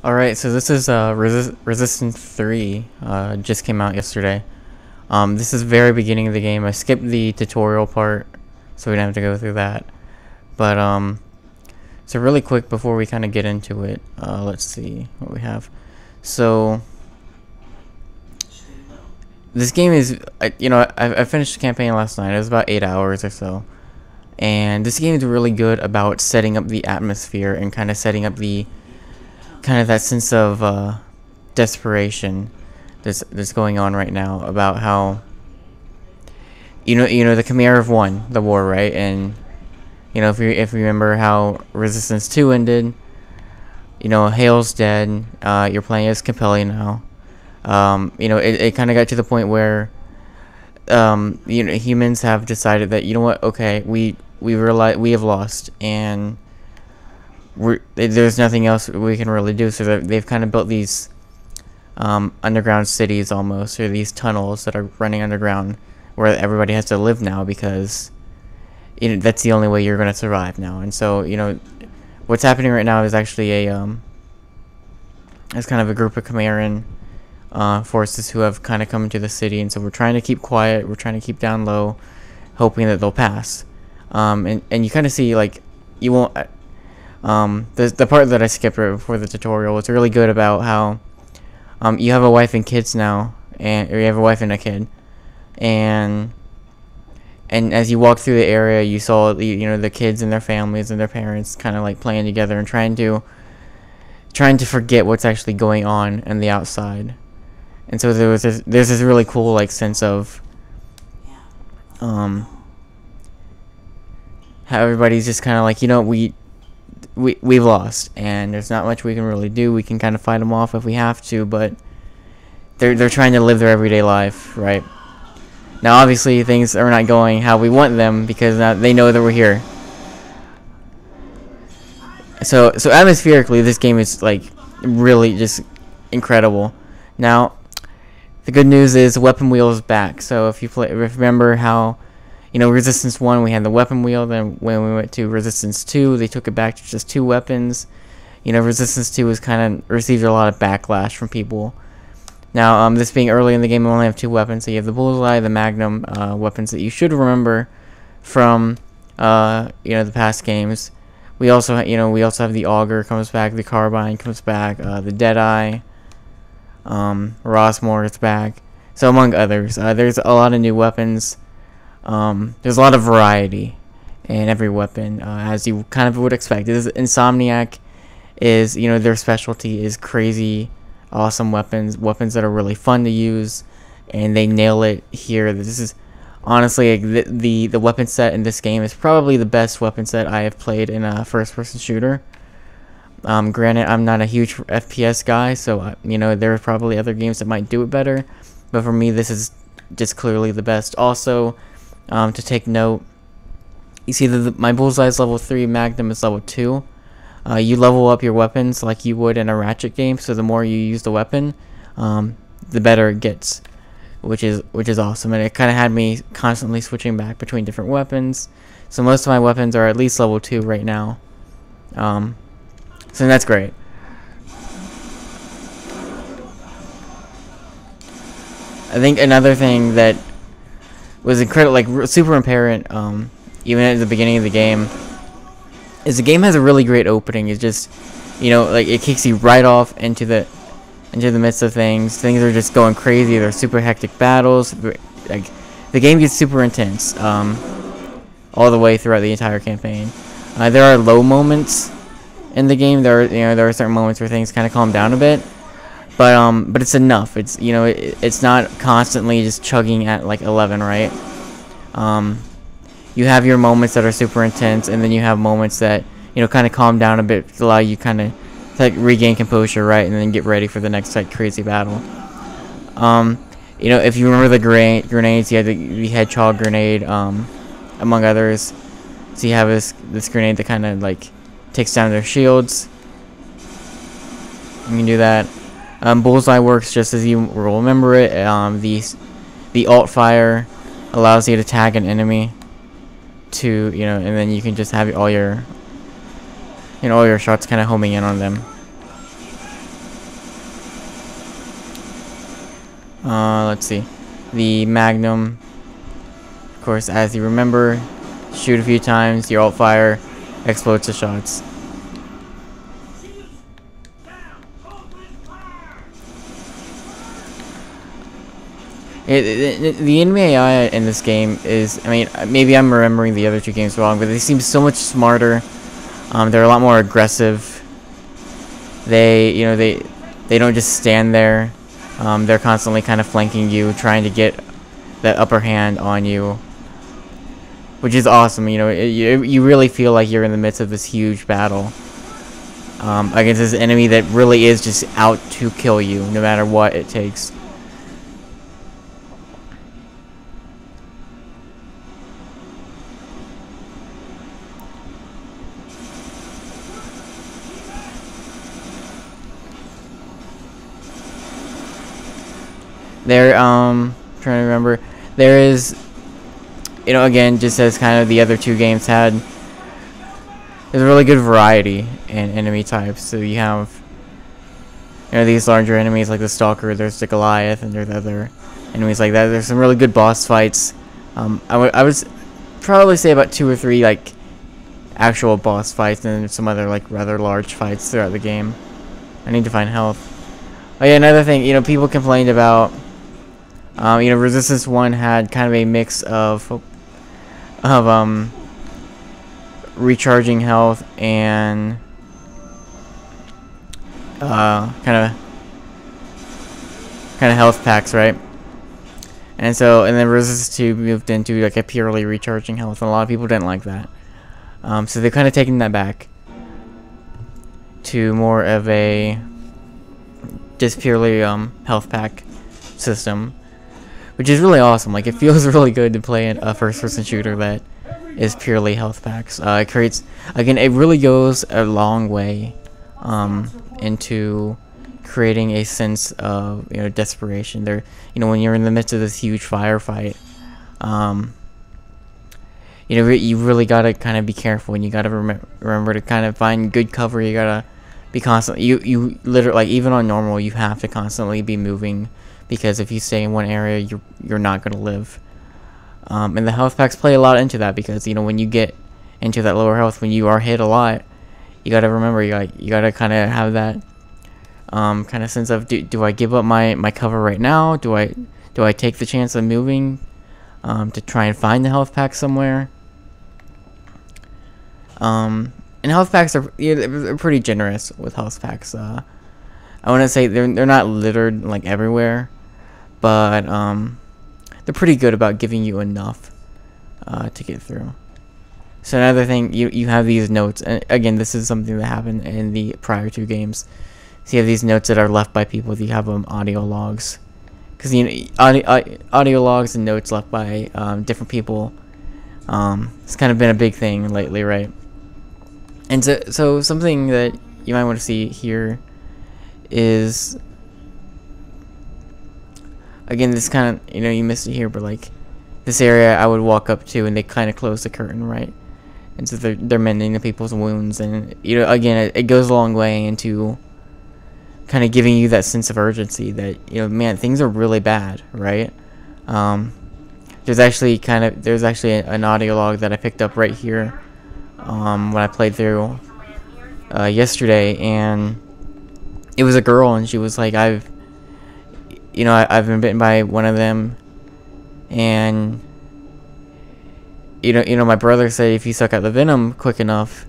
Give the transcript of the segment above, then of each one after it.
Alright, so this is Resistance 3, just came out yesterday. This is very beginning of the game. I skipped the tutorial part, so we don't have to go through that. But, so really quick before we kind of get into it, let's see what we have. So, this game is, I finished the campaign last night. It was about 8 hours or so. And this game is really good about setting up the atmosphere and kind of setting up the that sense of desperation that's going on right now about how the Khmer have won the war, right? And if you remember how Resistance 2 ended, Hale's dead. You're playing as Capelli now. It kind of got to the point where humans have decided that okay, we realize we have lost, and there's nothing else we can really do. So they've kind of built these underground cities almost, or these tunnels that are running underground where everybody has to live now, because that's the only way you're going to survive now. And so what's happening right now is actually it's kind of a group of Khmeran forces who have kind of come into the city, and so we're trying to keep quiet, we're trying to keep down low, hoping that they'll pass. And you kind of see, like, you won't the part that I skipped right before the tutorial was really good about how you have a wife and kids now, or you have a wife and a kid, and as you walk through the area, you saw the kids and their families and their parents kind of like playing together and trying to forget what's actually going on in the outside. And so there's this really cool like sense of how everybody's just kind of like, we've lost, and there's not much we can really do. We can kind of fight them off if we have to, but they're trying to live their everyday life, right? Now, obviously, things are not going how we want them, because now they know that we're here. So atmospherically, this game is like really just incredible. Now, the good news is weapon wheel is back. So if you remember how Resistance 1, we had the weapon wheel. Then when we went to Resistance 2, they took it back to just 2 weapons. Resistance 2 was received a lot of backlash from people. Now, this being early in the game, we only have 2 weapons. So you have the bullseye, the magnum, weapons that you should remember from the past games. We also have the auger comes back, the carbine comes back, the deadeye, Rossmore is back. So among others, there's a lot of new weapons. There's a lot of variety in every weapon, as you kind of would expect. Insomniac is, their specialty is crazy, awesome weapons that are really fun to use, and they nail it here. This is honestly the weapon set in this game is probably the best weapon set I have played in a first-person shooter. Granted, I'm not a huge FPS guy, so there are probably other games that might do it better, but for me, this is just clearly the best. Also, to take note, you see that my bullseye is level 3, magnum is level 2. You level up your weapons like you would in a ratchet game, so the more you use the weapon, the better it gets, which is awesome. And it kind of had me constantly switching back between different weapons, so most of my weapons are at least level 2 right now, so that's great. I think another thing that was incredible, like super apparent, even at the beginning of the game, is the game has a really great opening. It's just, like it kicks you right off into the midst of things. Things are just going crazy. There's super hectic battles. Like the game gets super intense, all the way throughout the entire campaign. There are low moments in the game. There are certain moments where things kind of calm down a bit. But it's enough. It's it's not constantly just chugging at like 11, right? You have your moments that are super intense, and then you have moments that kind of calm down a bit to allow you kind of to regain composure, right, and then get ready for the next like crazy battle. If you remember the grenades, you had the hedgehog grenade, among others. So you have this grenade that kind of like takes down their shields. You can do that. Bullseye works just as you will remember it. The alt fire allows you to tag an enemy to, and then you can just have all your shots kind of homing in on them. Let's see. The Magnum, of course, as you remember, shoot a few times, your alt fire explodes the shots. The enemy AI in this game is, I mean, maybe I'm remembering the other two games wrong, but they seem so much smarter. They're a lot more aggressive. They don't just stand there. They're constantly kind of flanking you, trying to get that upper hand on you, which is awesome. You really feel like you're in the midst of this huge battle against this enemy that really is just out to kill you, no matter what it takes. Trying to remember, there is, again, just as kind of the other two games had, there's a really good variety in enemy types. So you have, these larger enemies like the Stalker, there's the Goliath, and there's other enemies like that. There's some really good boss fights. I would probably say about 2 or 3 like actual boss fights, and then some other like rather large fights throughout the game. I need to find health. Oh yeah, another thing, people complained about. Resistance 1 had kind of a mix of recharging health and kind of health packs, right? And then Resistance 2 moved into like a purely recharging health, and a lot of people didn't like that. So they're kind of taking that back to more of a just purely health pack system, which is really awesome. Like, it feels really good to play a first-person shooter that is purely health packs. It creates, again, it really goes a long way into creating a sense of desperation. There, when you're in the midst of this huge firefight, you really gotta kind of be careful, and you gotta remember to kind of find good cover. You gotta be constantly, you literally, like, even on normal, you have to constantly be moving, because if you stay in one area, you're not gonna live. And the health packs play a lot into that, because when you get into that lower health, when you are hit a lot, you gotta remember, you gotta kind of have that kind of sense of, do I give up my cover right now? Do I take the chance of moving to try and find the health pack somewhere? And health packs are they're pretty generous with health packs. I wouldn't say they're not littered like everywhere, but they're pretty good about giving you enough to get through. So another thing, you have these notes, and again, this is something that happened in the prior 2 games. So you have these notes that are left by people. You have audio logs, because audio logs and notes left by different people. It's kind of been a big thing lately, right? And so something that you might want to see here is, again, this kind of, you missed it here, but like this area I would walk up to, and they kind of close the curtain, right? And so they're mending the people's wounds, and again, it goes a long way into kind of giving you that sense of urgency that man, things are really bad, right? There's actually an audio log that I picked up right here when I played through yesterday, and it was a girl, and she was like, I've been bitten by one of them, and my brother said if you suck out the venom quick enough,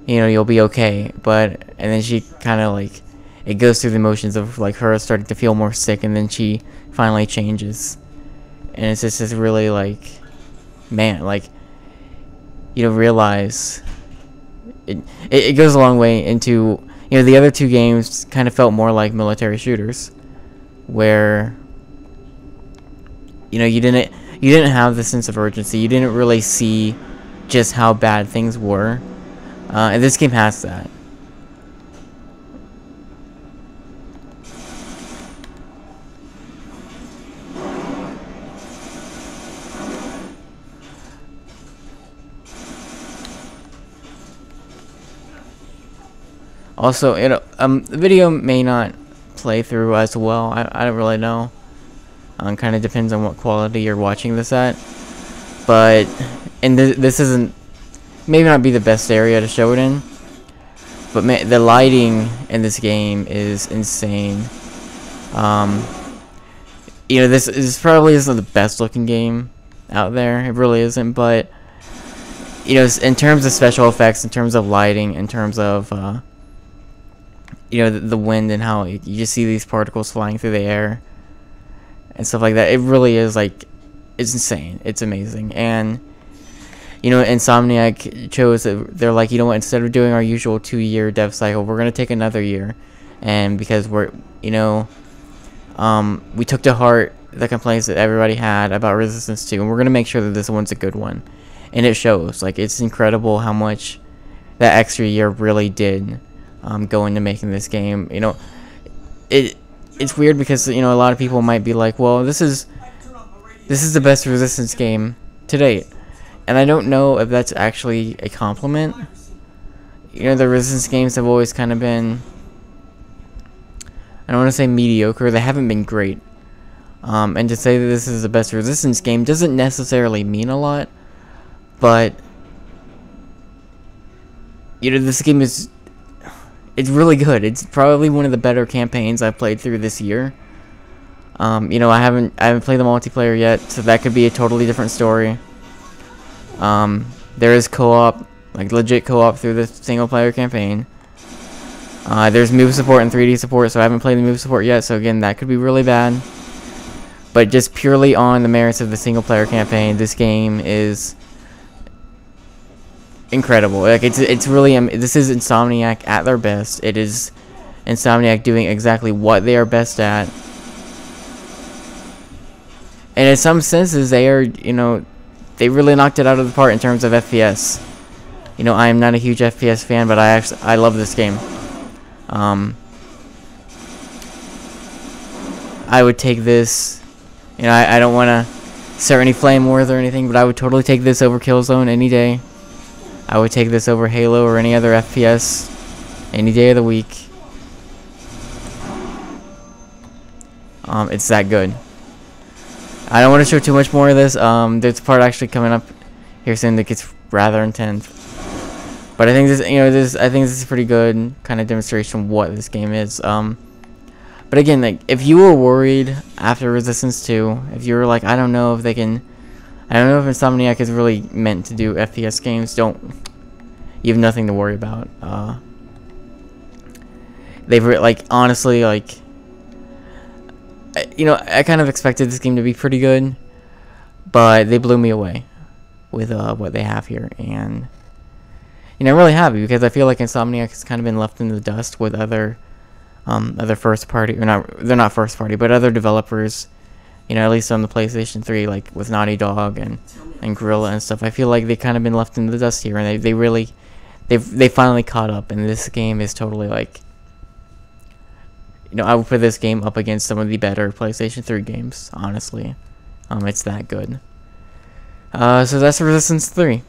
you'll be okay. And then she kind of like, it goes through the motions of like her starting to feel more sick, and then she finally changes, and it's just this really like, man, like, realize it goes a long way into, the other 2 games kind of felt more like military shooters, where you didn't have the sense of urgency. You didn't really see just how bad things were, and this game has that. Also, the video may not playthrough as well. I don't really know. Kind of depends on what quality you're watching this at. But, and this isn't, maybe not be the best area to show it in. But the lighting in this game is insane. You know, this probably isn't the best looking game out there. It really isn't, but you know, in terms of special effects, in terms of lighting, in terms of you know, the wind and how you just see these particles flying through the air and stuff like that, it really is like, it's insane. It's amazing. And you know, Insomniac chose that they're like, you know what, instead of doing our usual 2-year dev cycle, we're gonna take another year, and because we're, you know, we took to heart the complaints that everybody had about Resistance 2, and we're going to make sure that this one's a good one. And it shows. Like, it's incredible how much that extra year really did go into making this game. You know, it's weird because, you know, a lot of people might be like, well, this is the best Resistance game to date. And I don't know if that's actually a compliment. You know, the Resistance games have always kind of been, I don't want to say mediocre, they haven't been great. And to say that this is the best Resistance game doesn't necessarily mean a lot, but you know, this game is, it's really good. It's probably one of the better campaigns I've played through this year. You know, I haven't played the multiplayer yet, so that could be a totally different story. There is co-op, like legit co-op through the single player campaign. There's move support and 3D support, so I haven't played the move support yet, so again, that could be really bad. But just purely on the merits of the single player campaign, this game is incredible. Like, it's really, this is Insomniac at their best. It is Insomniac doing exactly what they are best at. And in some senses, they are, you know, they really knocked it out of the park in terms of FPS. You know, I am not a huge FPS fan, but I love this game. I would take this, you know, I don't want to start any flame wars or anything, but I would totally take this over Killzone any day. I would take this over Halo or any other FPS any day of the week. It's that good. I don't want to show too much more of this. There's a part actually coming up here soon that gets rather intense. But I think this, you know, I think this is a pretty good kind of demonstration of what this game is. But again, like, if you were worried after Resistance 2, if you were like, I don't know if they can, I don't know if Insomniac is really meant to do FPS games, you have nothing to worry about. They've, like, honestly, like, you know, I kind of expected this game to be pretty good, but they blew me away with what they have here. And you know, I'm really happy because I feel like Insomniac has kind of been left in the dust with other first party, or not, they're not first party, but other developers, you know, at least on the PlayStation 3, like with Naughty Dog and Guerrilla and stuff. I feel like they kind of been left in the dust here, and they finally caught up, and this game is totally like, you know, I would put this game up against some of the better PlayStation 3 games, honestly. It's that good. So that's Resistance 3.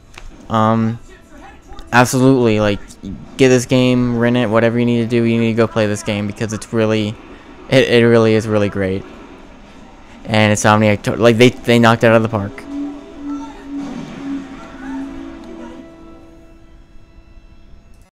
Absolutely, like, get this game, rent it, whatever you need to do, you need to go play this game, because it's really, it really is really great. And Insomniac, like, they knocked it out of the park.